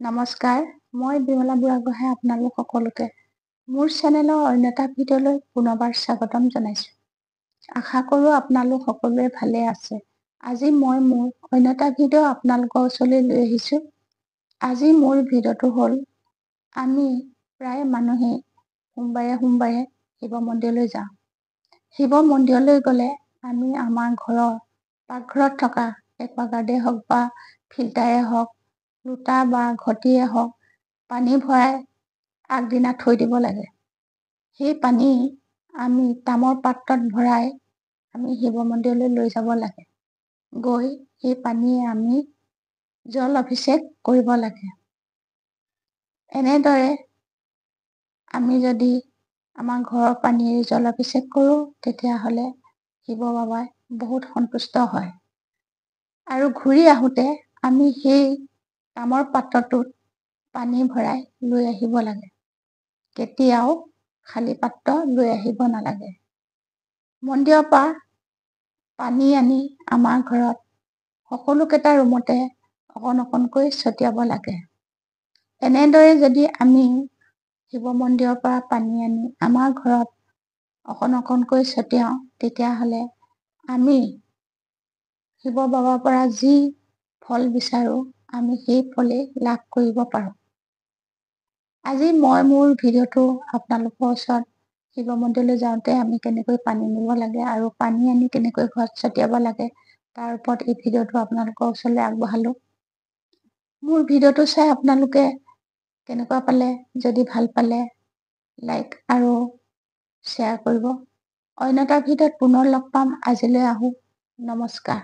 নমস্কাৰ, মই বিমলা বুঢ়াগোহাঁই আপোনালোক সকলোকে মোৰ চেনেলৰ অন্য এটা ভিডিঅ'লৈ পুনৰবাৰ স্বাগতম জনাইছোঁ। আশা কৰোঁ আপোনালোক সকলোৱে ভালে আছে। আজি মই মোৰ অন্য এটা ভিডিঅ' আপোনালোকৰ ওচৰলৈ লৈ আহিছোঁ। আজি মোৰ ভিডিঅ'টো হ'ল আমি প্ৰায় মানুহেই সোমবাৰে শিৱ মন্দিৰলৈ যাওঁ। শিৱ মন্দিৰলৈ গ'লে আমি আমাৰ ঘৰৰ পাকঘৰত থকা একোৱাগাৰ্ডেই হওক বা ফিল্টাৰে হওক, লোটা বা ঘটিয়ে হওক, পানী ভৰাই আগদিনা থৈ দিব লাগে। সেই পানী আমি তামৰ পাত্ৰত ভৰাই আমি শিৱ মন্দিৰলৈ লৈ যাব লাগে। গৈ সেই পানীয়ে আমি জল অভিষেক কৰিব লাগে। এনেদৰে আমি যদি আমাৰ ঘৰৰ পানীৰে জল অভিষেক কৰোঁ, তেতিয়াহ'লে শিৱ বাবাই বহুত সন্তুষ্ট হয়। আৰু ঘূৰি আহোঁতে আমি সেই তামৰ পাত্ৰটোত পানী ভৰাই লৈ আহিব লাগে। কেতিয়াও খালী পাত্ৰ লৈ আহিব নালাগে। মন্দিৰৰ পৰা পানী আনি আমাৰ ঘৰত সকলোকেইটা ৰুমতে অকণ অকণকৈ ছটিয়াব লাগে। এনেদৰে যদি আমি শিৱ মন্দিৰৰ পৰা পানী আনি আমাৰ ঘৰত অকণ অকণকৈ ছটিয়াওঁ, তেতিয়াহ'লে আমি শিৱ বাবাৰ পৰা যি ফল বিচাৰোঁ, আমি সেই ফলেই লাভ কৰিব পাৰোঁ। আজি মই মোৰ ভিডিঅ'টো আপোনালোকৰ ওচৰত শিৱ মন্দিৰলৈ যাওঁতে আমি কেনেকৈ পানী নিব লাগে আৰু পানী আনি কেনেকৈ ঘৰত ছটিয়াব লাগে, তাৰ ওপৰত এই ভিডিঅ'টো আপোনালোকৰ ওচৰলৈ আগবঢ়ালোঁ। মোৰ ভিডিঅ'টো চাই আপোনালোকে কেনেকুৱা পালে, যদি ভাল পালে লাইক আৰু শ্বেয়াৰ কৰিব। অন্য এটা ভিডিঅ'ত পুনৰ লগ পাম। আজিলৈ আহোঁ। নমস্কাৰ।